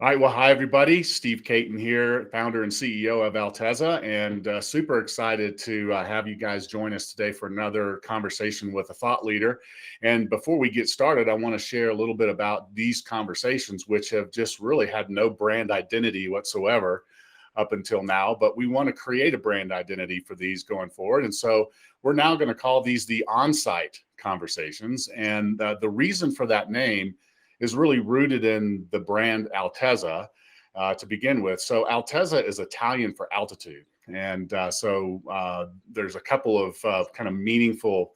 All right. Well, hi, everybody. Steve Caton here, founder and CEO of Alteza, and super excited to have you guys join us today for another conversation with a thought leader. And before we get started, I want to share a little bit about these conversations, which have just really had no brand identity whatsoever up until now, but we want to create a brand identity for these going forward. And so we're now going to call these the Onsight Conversations. And the reason for that name is really rooted in the brand Alteza to begin with. So Alteza is Italian for altitude. And so there's a couple of kind of meaningful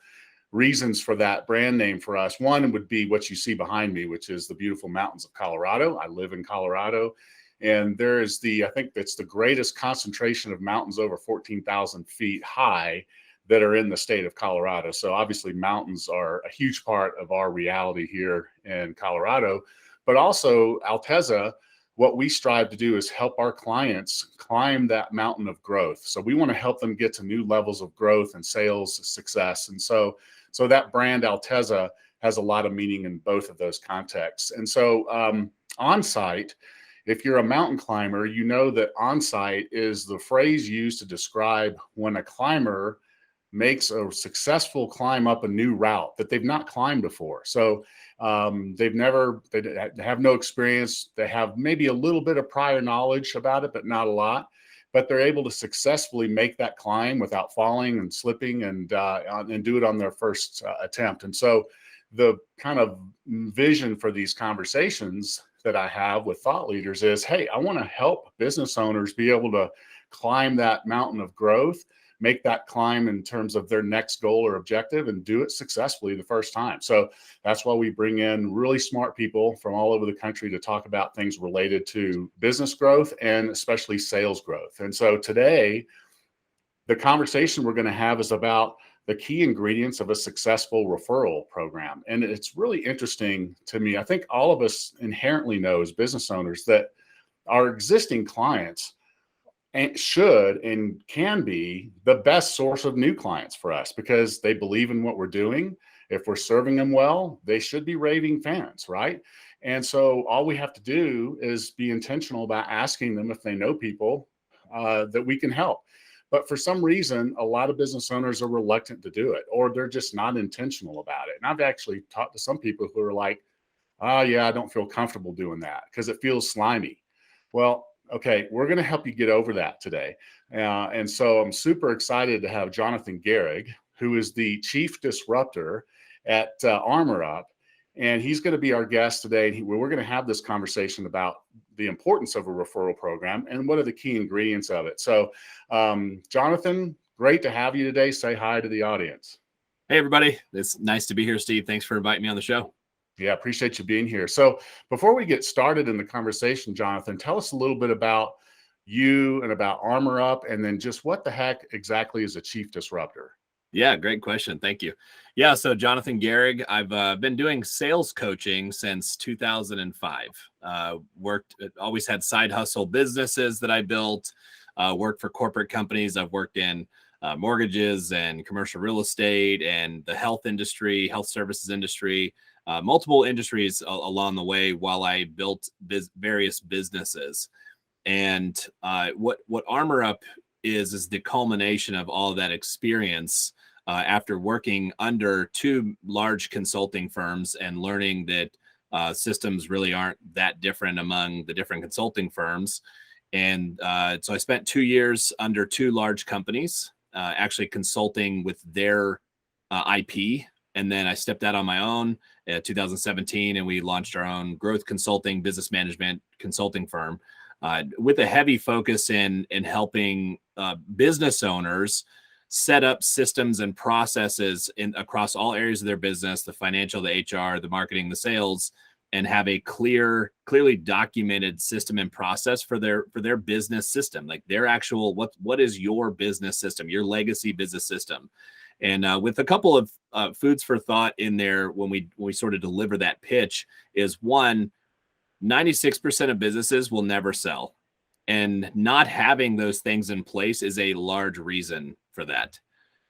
reasons for that brand name for us. One would be what you see behind me, which is the beautiful mountains of Colorado. I live in Colorado. And there is I think that's the greatest concentration of mountains over 14,000 feet high that are in the state of Colorado. So obviously mountains are a huge part of our reality here in Colorado, but also Alteza, what we strive to do is help our clients climb that mountain of growth. So we want to help them get to new levels of growth and sales success. And so that brand Alteza has a lot of meaning in both of those contexts. And so Onsight, if you're a mountain climber, you know that Onsight is the phrase used to describe when a climber makes a successful climb up a new route that they've not climbed before. So they have no experience. They have maybe a little bit of prior knowledge about it, but not a lot. But they're able to successfully make that climb without falling and slipping and do it on their first attempt. And so the kind of vision for these conversations that I have with thought leaders is, hey, I want to help business owners be able to climb that mountain of growth, make that climb in terms of their next goal or objective, and do it successfully the first time. So that's why we bring in really smart people from all over the country to talk about things related to business growth and especially sales growth. And so today, the conversation we're going to have is about the key ingredients of a successful referral program. And it's really interesting to me. I think all of us inherently know as business owners that our existing clients should and can be the best source of new clients for us because they believe in what we're doing. If we're serving them well, they should be raving fans, right? And so all we have to do is be intentional about asking them if they know people that we can help. But for some reason, a lot of business owners are reluctant to do it, or they're just not intentional about it. And I've actually talked to some people who are like, oh yeah, I don't feel comfortable doing that because it feels slimy. Well, okay, we're going to help you get over that today. And so I'm super excited to have Jonathan Gehrig, who is the chief disruptor at Armor Up. And he's going to be our guest today. And we're going to have this conversation about the importance of a referral program and what are the key ingredients of it. So, Jonathan, great to have you today. Say hi to the audience. Hey, everybody. It's nice to be here, Steve. Thanks for inviting me on the show. Yeah, appreciate you being here. So before we get started in the conversation, Jonathan, tell us a little bit about you and about Armor Up, and then just what the heck exactly is a chief disruptor? Yeah, great question. Thank you. Yeah, so Jonathan Gehrig, I've been doing sales coaching since 2005. Always had side hustle businesses that I built, worked for corporate companies. I've worked in mortgages and commercial real estate and the health industry, health services industry, multiple industries along the way while I built various businesses. And what Armor Up is the culmination of all of that experience after working under two large consulting firms and learning that systems really aren't that different among the different consulting firms. And so I spent 2 years under two large companies, actually consulting with their IP. And then I stepped out on my own in 2017, and we launched our own growth consulting, business management consulting firm with a heavy focus in helping business owners set up systems and processes across all areas of their business, the financial, the HR, the marketing, the sales, and have a clearly documented system and process for their business system, like their actual, what is your business system, your legacy business system. And with a couple of foods for thought in there when we sort of deliver that pitch is, one, 96% of businesses will never sell. And not having those things in place is a large reason for that.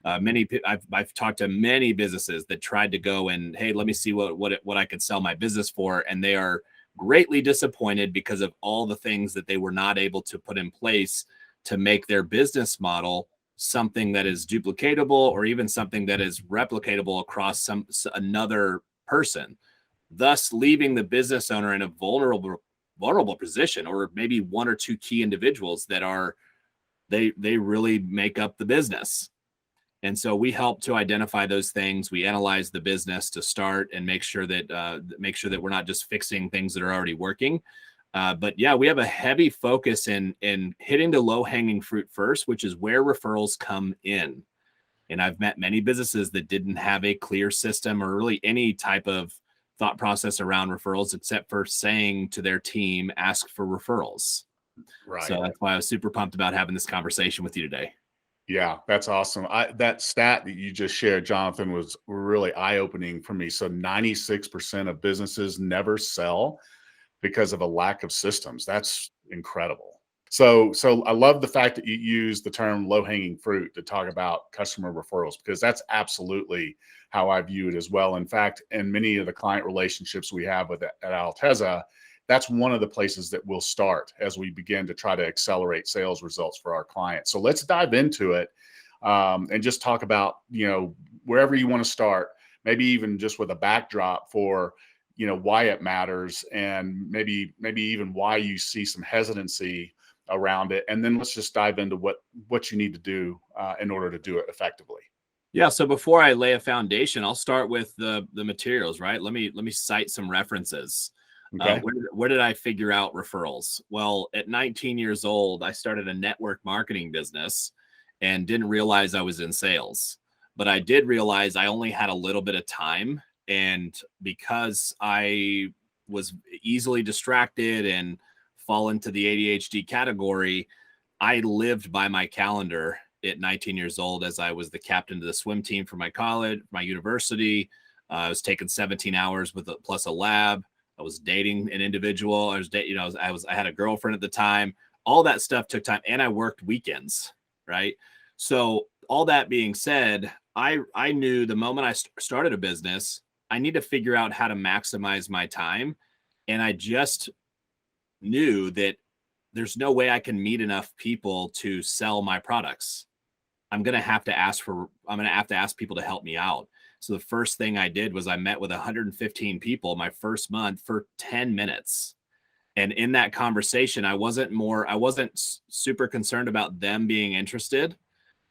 I've talked to many businesses that tried to go and, hey, let me see what I could sell my business for. And they are greatly disappointed because of all the things that they were not able to put in place to make their business model something that is duplicatable or even something that is replicatable across another person, thus leaving the business owner in a vulnerable position, or maybe one or two key individuals that are they really make up the business. And so we help to identify those things. We analyze the business to start and make sure that we're not just fixing things that are already working. But yeah, we have a heavy focus in hitting the low-hanging fruit first, which is where referrals come in. And I've met many businesses that didn't have a clear system or really any type of thought process around referrals, except for saying to their team, ask for referrals. Right. So that's why I was super pumped about having this conversation with you today. Yeah, that's awesome. That stat that you just shared, Jonathan, was really eye-opening for me. So 96% of businesses never sell because of a lack of systems. That's incredible. So I love the fact that you use the term low-hanging fruit to talk about customer referrals, because that's absolutely how I view it as well. In fact, in many of the client relationships we have at Alteza, that's one of the places that we'll start as we begin to try to accelerate sales results for our clients. So let's dive into it and just talk about, wherever you want to start, maybe even just with a backdrop for, why it matters, and maybe even why you see some hesitancy around it. And then let's just dive into what you need to do in order to do it effectively. Yeah. So before I lay a foundation, I'll start with the materials, right? Let me cite some references. Okay. Where did I figure out referrals? Well, at 19 years old, I started a network marketing business and didn't realize I was in sales. But I did realize I only had a little bit of time. And because I was easily distracted and fall into the ADHD category, I lived by my calendar at 19 years old, as I was the captain of the swim team for my college, my university. I was taking 17 hours plus a lab. I was dating an individual. I had a girlfriend at the time. All that stuff took time, and I worked weekends, right? So all that being said, I knew the moment I started a business, I need to figure out how to maximize my time. And I just knew that there's no way I can meet enough people to sell my products. I'm going to have to ask people to help me out. So the first thing I did was I met with 115 people my first month for 10 minutes. And in that conversation, I wasn't super concerned about them being interested.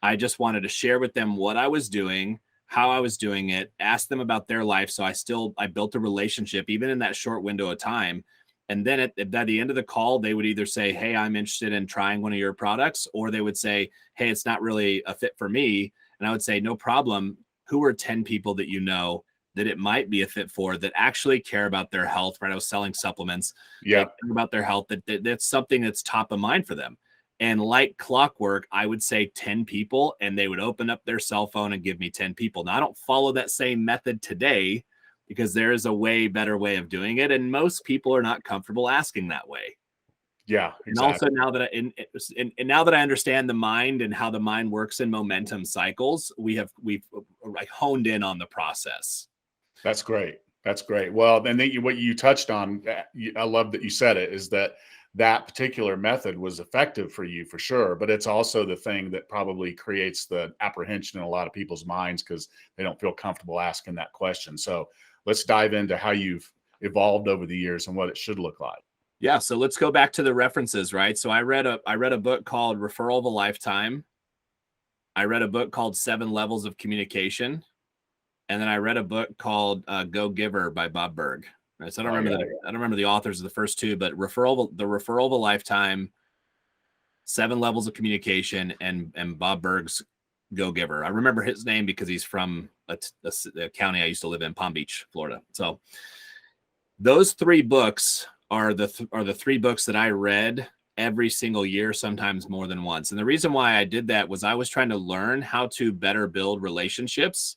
I just wanted to share with them what I was doing, how I was doing it, ask them about their life. So I built a relationship even in that short window of time. And then at the end of the call, they would either say, hey, I'm interested in trying one of your products, or they would say, hey, it's not really a fit for me. And I would say, no problem. Who are 10 people that you know that it might be a fit for, that actually care about their health, right? I was selling supplements. Yeah. Care about their health, that's something that's top of mind for them. And like clockwork, I would say 10 people, and they would open up their cell phone and give me 10 people. Now, I don't follow that same method today, because there is a way better way of doing it. And most people are not comfortable asking that way. Yeah, exactly. And also now that I understand the mind and how the mind works in momentum cycles, we've honed in on the process. That's great. That's great. Well, and then what you touched on, I love that you said it, is that particular method was effective for you for sure, but it's also the thing that probably creates the apprehension in a lot of people's minds because they don't feel comfortable asking that question. So let's dive into how you've evolved over the years and what it should look like. Yeah. So let's go back to the references, right? So I read a book called Referral of a Lifetime. I read a book called 7 Levels of Communication. And then I read a book called Go Giver by Bob Burg. Right? So I don't remember the authors of the first two, but the Referral of a Lifetime, 7 Levels of Communication, and Bob Burg's Go Giver. I remember his name because he's from a county I used to live in, Palm Beach, Florida. So those 3 books are the 3 books that I read every single year, sometimes more than once. And the reason why I did that was I was trying to learn how to better build relationships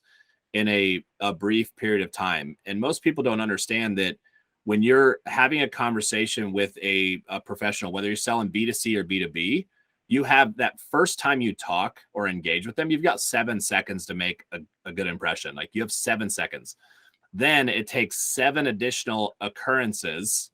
in a brief period of time. And most people don't understand that when you're having a conversation with a professional, whether you're selling B2C or B2B, you have that first time you talk or engage with them, you've got 7 seconds to make a good impression. Like, you have 7 seconds. Then it takes 7 additional occurrences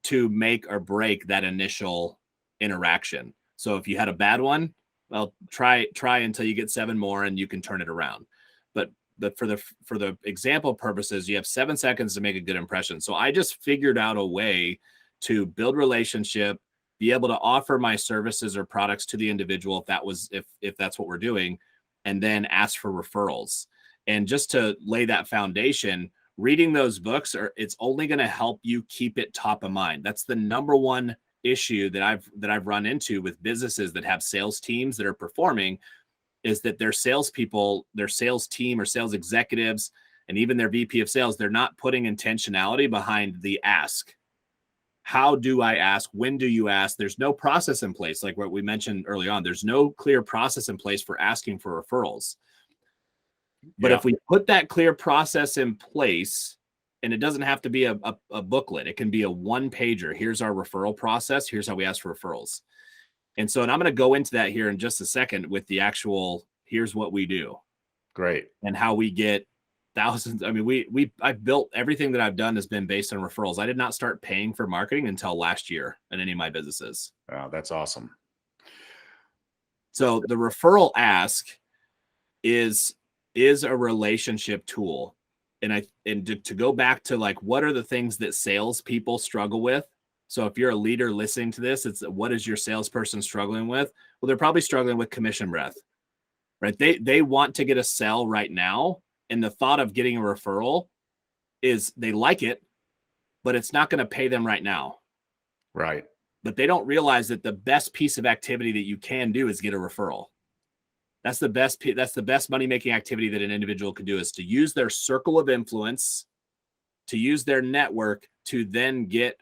to make or break that initial interaction. So if you had a bad one, well, try until you get 7 more and you can turn it around. But for the example purposes, you have 7 seconds to make a good impression. So I just figured out a way to build relationship, be able to offer my services or products to the individual if that's what we're doing, and then ask for referrals. And just to lay that foundation, reading those books it's only going to help you keep it top of mind. That's the number one issue that I've run into with businesses that have sales teams that are performing, is that their salespeople, their sales team or sales executives, and even their VP of sales, they're not putting intentionality behind the ask. How do I ask? When do you ask? There's no process in place. Like what we mentioned early on, there's no clear process in place for asking for referrals. But if we put that clear process in place, and it doesn't have to be a booklet, it can be a 1-pager. Here's our referral process. Here's how we ask for referrals. And I'm going to go into that here in just a second with the actual, here's what we do. Great. And how we get thousands. I mean, I've built everything that I've done has been based on referrals. I did not start paying for marketing until last year in any of my businesses. Wow, that's awesome. So the referral ask is a relationship tool. And to go back to like, what are the things that salespeople struggle with? So if you're a leader listening to this, it's what is your salesperson struggling with? Well, they're probably struggling with commission breath, right? They want to get a sell right now. And the thought of getting a referral is they like it, but it's not going to pay them right now. Right. But they don't realize that the best piece of activity that you can do is get a referral. That's the best money-making activity that an individual could do, is to use their circle of influence, to use their network to then get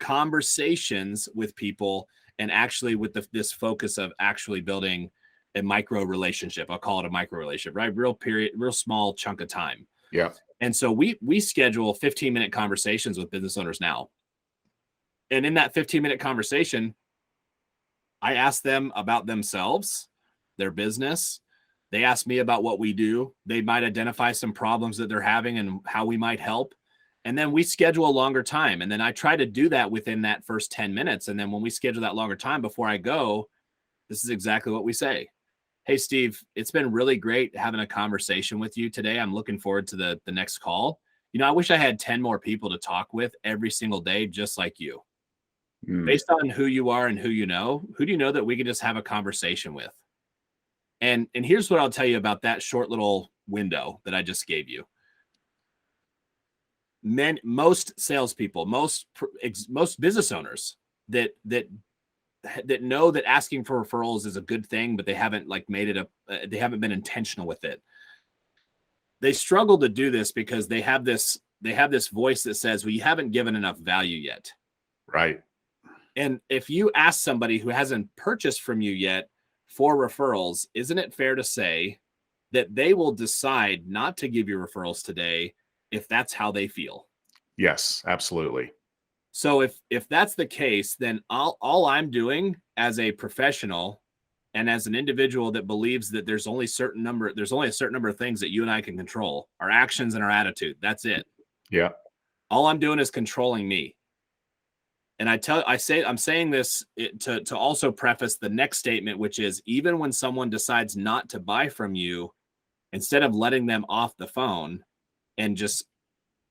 conversations with people, and actually with this focus of actually building a micro relationship. I'll call it a micro relationship, right? Real small chunk of time. Yeah. And so we schedule 15-minute conversations with business owners now. And in that 15-minute conversation, I ask them about themselves, their business. They ask me about what we do. They might identify some problems that they're having and how we might help. And then we schedule a longer time. And then I try to do that within that first 10 minutes. And then when we schedule that longer time before I go, this is exactly what we say. Hey, Steve, it's been really great having a conversation with you today. I'm looking forward to the next call. I wish I had 10 more people to talk with every single day, just like you. Based on who you are and who do you know that we can just have a conversation with? And here's what I'll tell you about that short little window that I just gave you. Most salespeople, most business owners that know that asking for referrals is a good thing, but they haven't they haven't been intentional with it. They struggle to do this because they have this voice that says, well, you haven't given enough value yet. Right. And if you ask somebody who hasn't purchased from you yet for referrals, isn't it fair to say that they will decide not to give you referrals today if that's how they feel? Yes, absolutely. So if that's the case, then all I'm doing as a professional and as an individual that believes that there's only a certain number of things that you and I can control, our actions and our attitude. That's it. Yeah. All I'm doing is controlling me. And I'm saying this to also preface the next statement, which is, even when someone decides not to buy from you, instead of letting them off the phone and just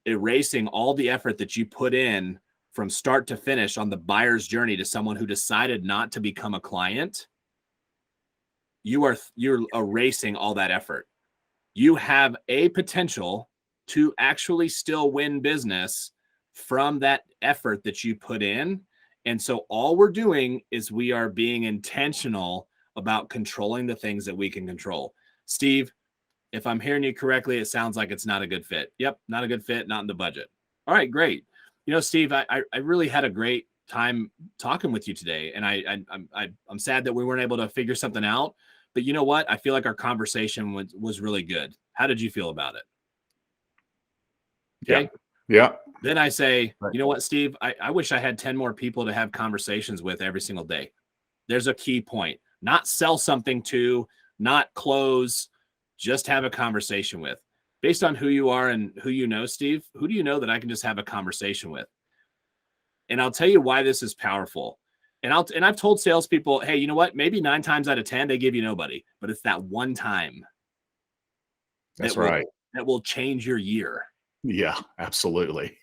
erasing all the effort that you put in from start to finish on the buyer's journey to someone who decided not to become a client, you're erasing all that effort. You have a potential to actually still win business from that effort that you put in. And so all we're doing is we are being intentional about controlling the things that we can control. Steve, if I'm hearing you correctly, it sounds like it's not a good fit. Yep, not a good fit, not in the budget. All right, great. Steve, I really had a great time talking with you today. And I'm sad that we weren't able to figure something out. But you know what? I feel like our conversation was really good. How did you feel about it? Okay. Yeah. Then I say, you know what, Steve, I wish I had 10 more people to have conversations with every single day. There's a key point. Not sell something to, not close, just have a conversation with. Based on who you are and who you know, Steve, who do you know that I can just have a conversation with? And I'll tell you why this is powerful. And I've told salespeople, hey, you know what? Maybe 9 times out of 10, they give you nobody, but it's that one time That's right. that will change your year. Yeah, absolutely.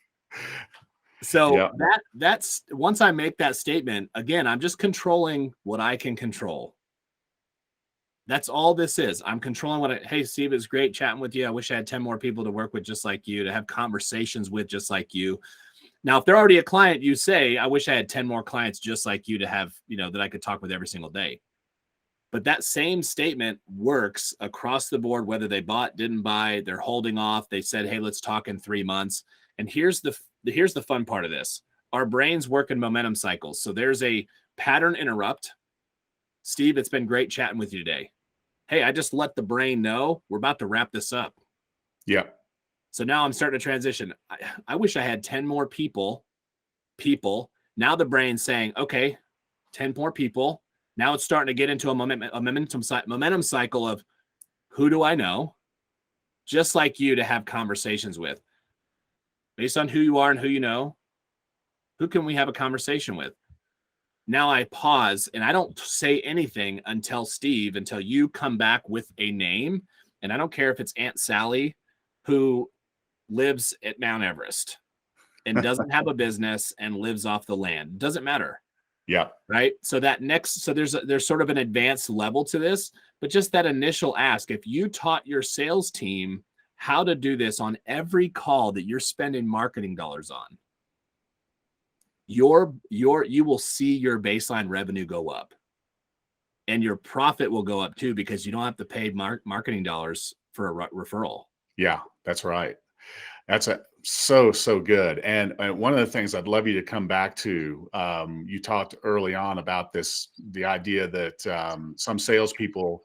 So Yeah. that's once I make that statement, again, I'm just controlling what I can control. That's all this is. I'm controlling hey, Steve, it's great chatting with you. I wish I had 10 more people to work with just like you, to have conversations with just like you. Now, if they're already a client, you say, I wish I had 10 more clients just like you to have, that I could talk with every single day. But that same statement works across the board, whether they bought, didn't buy, they're holding off. They said, hey, let's talk in 3 months. And here's the fun part of this. Our brains work in momentum cycles. So there's a pattern interrupt. Steve, it's been great chatting with you today. Hey, I just let the brain know we're about to wrap this up. Yeah. So now I'm starting to transition. I wish I had 10 more people. Now the brain's saying, okay, 10 more people. Now it's starting to get into a momentum cycle of who do I know, just like you, to have conversations with. Based on who you are and who you know, who can we have a conversation with? Now I pause and I don't say anything until you come back with a name. And I don't care if it's Aunt Sally, who lives at Mount Everest and doesn't have a business and lives off the land. Doesn't matter. Yeah. Right. So there's sort of an advanced level to this, but just that initial ask, if you taught your sales team how to do this on every call that you're spending marketing dollars on, you will see your baseline revenue go up, and your profit will go up too, because you don't have to pay marketing dollars for a referral. Yeah, that's right. That's so good. And one of the things I'd love you to come back to, you talked early on about the idea that some salespeople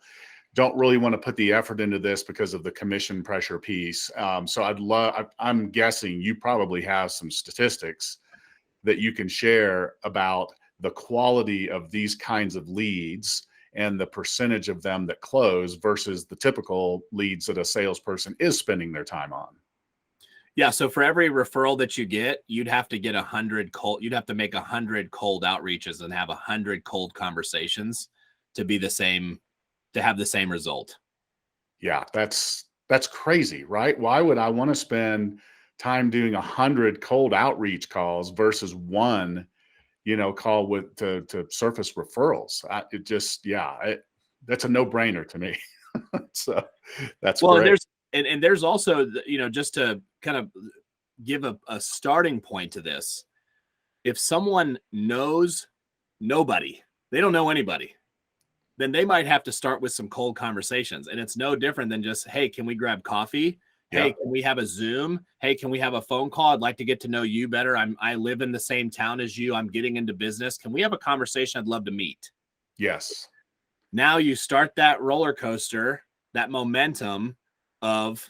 don't really want to put the effort into this because of the commission pressure piece. So I'm guessing you probably have some statistics that you can share about the quality of these kinds of leads and the percentage of them that close versus the typical leads that a salesperson is spending their time on. Yeah. So for every referral that you get, you'd have to get 100 cold. You'd have to make 100 cold outreaches and have 100 cold conversations to have the same result. Yeah, that's crazy, right? Why would I want to spend time doing 100 cold outreach calls versus one, call to surface referrals? That's a no-brainer to me. So that's great. And there's also, just to kind of give a starting point to this. If someone knows nobody, they don't know anybody, then they might have to start with some cold conversations. And it's no different than just, hey, can we grab coffee? Hey, can we have a Zoom? Hey, can we have a phone call? I'd like to get to know you better. I live in the same town as you. I'm getting into business. Can we have a conversation? I'd love to meet. Yes. Now you start that roller coaster, that momentum of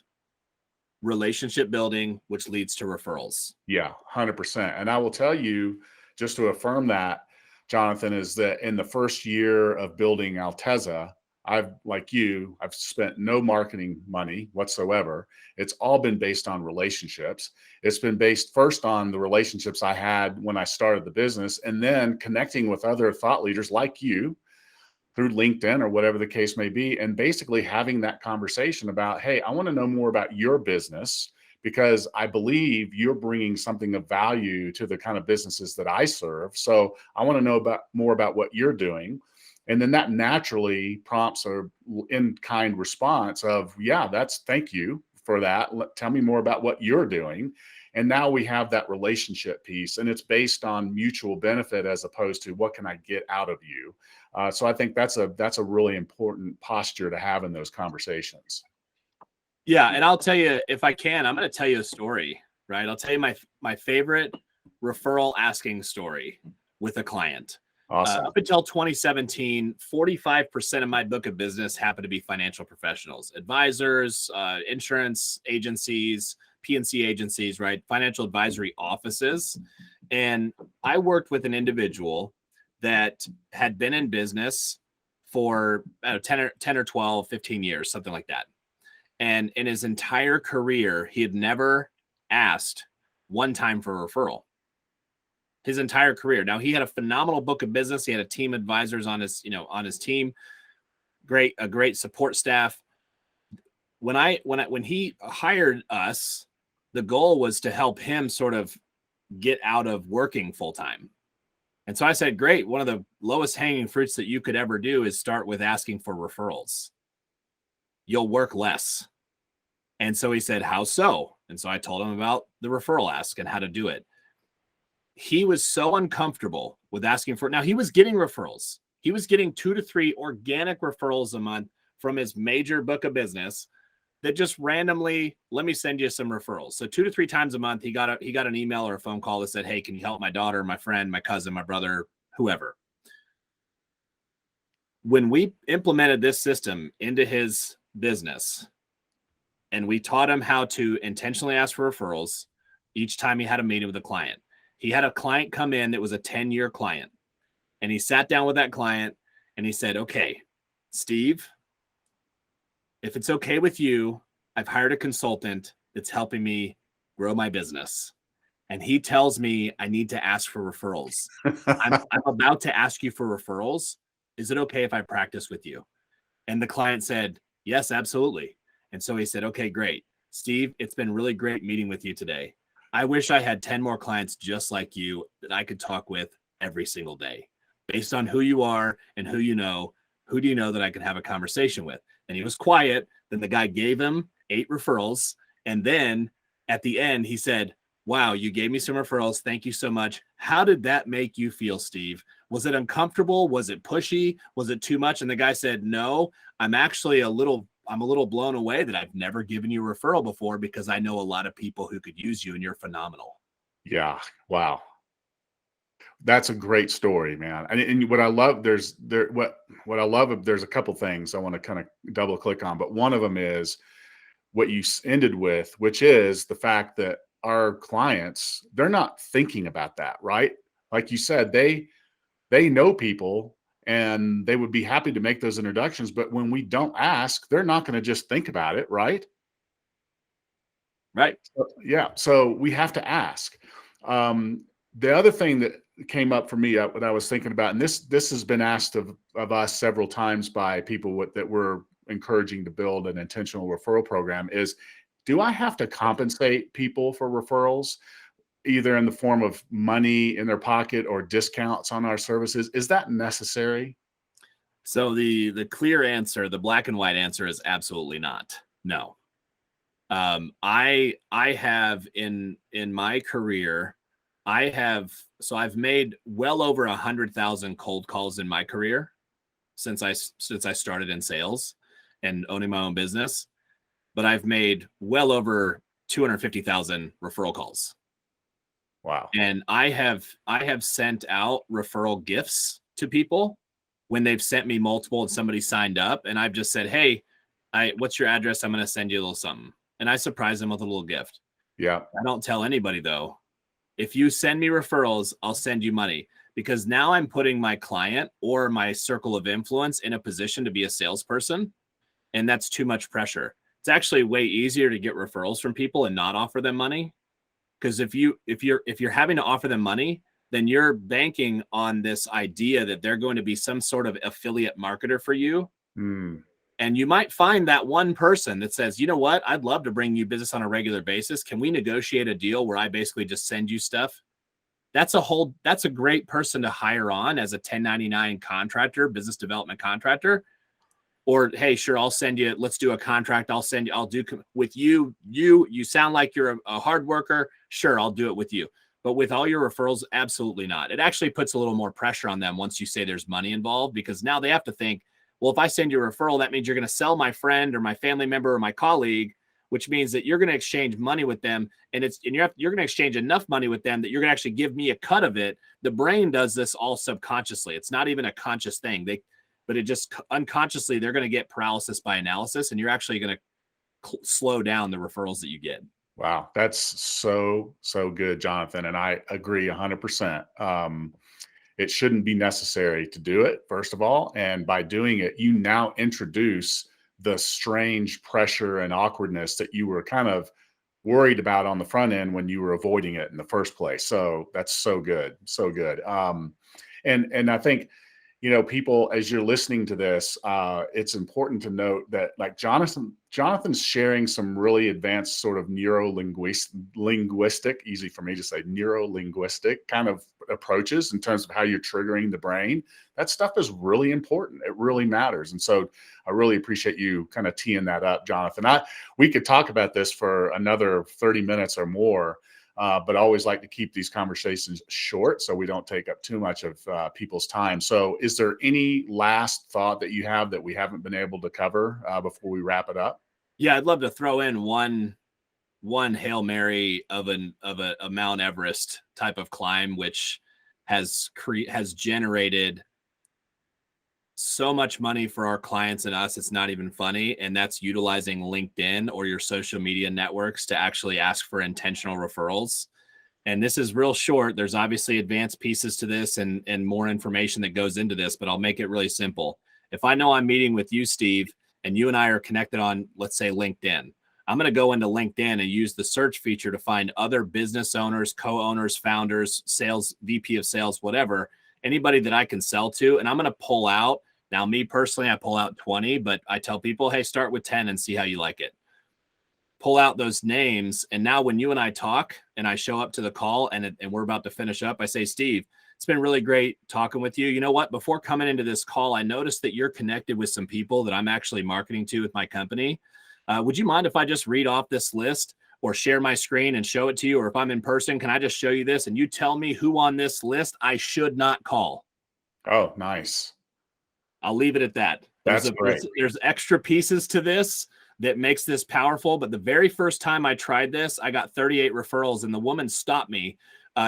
relationship building, which leads to referrals. Yeah, 100%. And I will tell you, just to affirm that, Jonathan, is that in the first year of building Alteza, I've spent no marketing money whatsoever. It's all been based on relationships. It's been based first on the relationships I had when I started the business, and then connecting with other thought leaders like you through LinkedIn or whatever the case may be, and basically having that conversation about, hey, I want to know more about your business because I believe you're bringing something of value to the kind of businesses that I serve. So I want to know more about what you're doing. And then that naturally prompts a in-kind response of, yeah, thank you for that. Tell me more about what you're doing. And now we have that relationship piece, and it's based on mutual benefit as opposed to what can I get out of you. So I think that's a really important posture to have in those conversations. Yeah, and I'll tell you, if I can, I'm going to tell you a story, right? I'll tell you my favorite referral asking story with a client. Awesome. Up until 2017, 45% of my book of business happened to be financial professionals, advisors, insurance agencies, P&C agencies, right? Financial advisory offices. And I worked with an individual that had been in business for 10 or 12, 15 years, something like that. And in his entire career, he had never asked one time for a referral. his entire career. Now, he had a phenomenal book of business. He had a team of advisors on his, on his team, a great support staff. When he hired us, the goal was to help him sort of get out of working full time. And so I said, great. One of the lowest hanging fruits that you could ever do is start with asking for referrals. You'll work less. And so he said, how so? And so I told him about the referral ask and how to do it. He was so uncomfortable with asking for it. Now, he was getting referrals. He was getting 2 to 3 organic referrals a month from his major book of business that just randomly, let me send you some referrals. So 2 to 3 times a month, he got an email or a phone call that said, hey, can you help my daughter, my friend, my cousin, my brother, whoever. When we implemented this system into his business and we taught him how to intentionally ask for referrals each time he had a meeting with a client, he had a client come in that was a 10-year client. And he sat down with that client and he said, okay, Steve, if it's okay with you, I've hired a consultant that's helping me grow my business. And he tells me I need to ask for referrals. I'm about to ask you for referrals. Is it okay if I practice with you? And the client said, yes, absolutely. And so he said, okay, great. Steve, it's been really great meeting with you today. I wish I had 10 more clients just like you that I could talk with every single day. Based on who you are and who do you know that I can have a conversation with? And he was quiet. Then the guy gave him 8 referrals. And then at the end, he said, wow, you gave me some referrals. Thank you so much. How did that make you feel, Steve? Was it uncomfortable? Was it pushy? Was it too much? And the guy said, no, I'm actually a little blown away that I've never given you a referral before because I know a lot of people who could use you and you're phenomenal. Yeah. Wow. That's a great story, man. And what I love, there's a couple things I want to kind of double click on, but one of them is what you ended with, which is the fact that our clients, they're not thinking about that, right? Like you said, they know people and they would be happy to make those introductions, but when we don't ask, they're not going to just think about it, right? Right. Yeah. So we have to ask. The other thing that came up for me, what I was thinking about, and this has been asked of us several times by people that we're encouraging to build an intentional referral program, is do I have to compensate people for referrals, either in the form of money in their pocket or discounts on our services? Is that necessary? So the clear answer, the black and white answer is absolutely not. No. I have in my career, I've made well over 100,000 cold calls in my career since I started in sales and owning my own business, but I've made well over 250,000 referral calls. Wow. And I have sent out referral gifts to people when they've sent me multiple and somebody signed up, and I've just said, hey, what's your address? I'm going to send you a little something. And I surprise them with a little gift. Yeah. I don't tell anybody though. If you send me referrals, I'll send you money, because now I'm putting my client or my circle of influence in a position to be a salesperson. And that's too much pressure. It's actually way easier to get referrals from people and not offer them money. Because if you're having to offer them money, then you're banking on this idea that they're going to be some sort of affiliate marketer for you. Mm. And you might find that one person that says, you know what, I'd love to bring you business on a regular basis. Can we negotiate a deal where I basically just send you stuff? That's a great person to hire on as a 1099 contractor, business development contractor. Or, hey, sure, I'll send you, let's do a contract. I'll do with you. You sound like you're a hard worker. Sure, I'll do it with you. But with all your referrals, absolutely not. It actually puts a little more pressure on them once you say there's money involved, because now they have to think, well, if I send you a referral, that means you're going to sell my friend or my family member or my colleague, which means that you're going to exchange money with them. And you're going to exchange enough money with them that you're going to actually give me a cut of it. The brain does this all subconsciously. It's not even a conscious thing. But it just unconsciously, they're going to get paralysis by analysis, and you're actually going to slow down the referrals that you get. Wow. That's so good, Jonathan. And I agree 100%. It shouldn't be necessary to do it, first of all. And by doing it, you now introduce the strange pressure and awkwardness that you were kind of worried about on the front end when you were avoiding it in the first place. So that's so good. So good. And I think, people, as you're listening to this, it's important to note that like Jonathan's sharing some really advanced sort of linguistic, easy for me to say, neuro-linguistic kind of approaches in terms of how you're triggering the brain. That stuff is really important. It really matters. And so I really appreciate you kind of teeing that up, Jonathan. We could talk about this for another 30 minutes or more. But I always like to keep these conversations short so we don't take up too much of people's time. So is there any last thought that you have that we haven't been able to cover before we wrap it up? Yeah, I'd love to throw in one Hail Mary of a Mount Everest type of climb, which has generated so much money for our clients and us, it's not even funny. And that's utilizing LinkedIn or your social media networks to actually ask for intentional referrals. And this is real short. There's obviously advanced pieces to this and more information that goes into this, but I'll make it really simple. If I know I'm meeting with you, Steve, and you and I are connected on, let's say, LinkedIn, I'm going to go into LinkedIn and use the search feature to find other business owners, co-owners, founders, sales, VP of sales, whatever, anybody that I can sell to. And I'm going to pull out. Now, me personally, I pull out 20, but I tell people, hey, start with 10 and see how you like it. Pull out those names. And now when you and I talk and I show up to the call and we're about to finish up, I say, Steve, it's been really great talking with you. You know what? Before coming into this call, I noticed that you're connected with some people that I'm actually marketing to with my company. Would you mind if I just read off this list or share my screen and show it to you? Or if I'm in person, can I just show you this and you tell me who on this list I should not call? Oh, nice. I'll leave it at that. That's great. There's extra pieces to this that makes this powerful. But the very first time I tried this, I got 38 referrals, and the woman stopped me.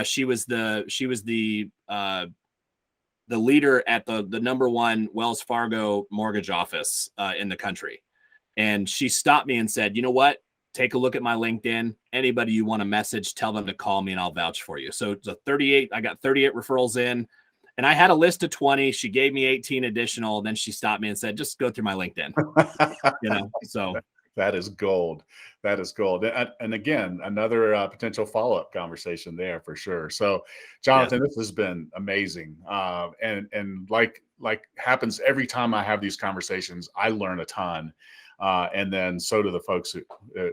She was the leader at the number one Wells Fargo mortgage office in the country, and she stopped me and said, "You know what? Take a look at my LinkedIn. Anybody you want to message, tell them to call me, and I'll vouch for you." So it's 38. I got 38 referrals in. And I had a list of 20. She gave me 18 additional. Then she stopped me and said, just go through my LinkedIn. So that is gold. That is gold. And again, another potential follow-up conversation there for sure. So Jonathan, This has been amazing. And like happens every time I have these conversations, I learn a ton. And then so do the folks who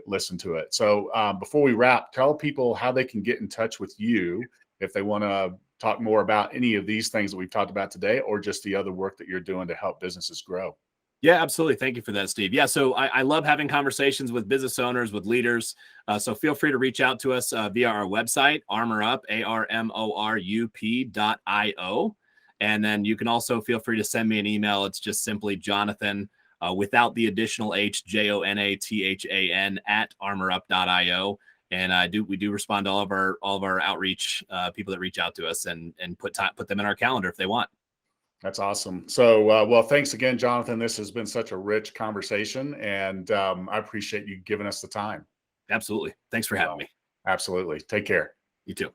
listen to it. So before we wrap, tell people how they can get in touch with you if they want to talk more about any of these things that we've talked about today, or just the other work that you're doing to help businesses grow. Yeah, absolutely. Thank you for that, Steve. Yeah, so I love having conversations with business owners, with leaders. So feel free to reach out to us via our website, ArmorUp, ARMORUP.io. And then you can also feel free to send me an email. It's just simply Jonathan, without the additional H, JONATHAN @armorup.io. And we do respond to all of our outreach people that reach out to us and put them in our calendar if they want. That's awesome. So, well, thanks again, Jonathan. This has been such a rich conversation, and I appreciate you giving us the time. Absolutely. Thanks for having me. Absolutely. Take care. You too.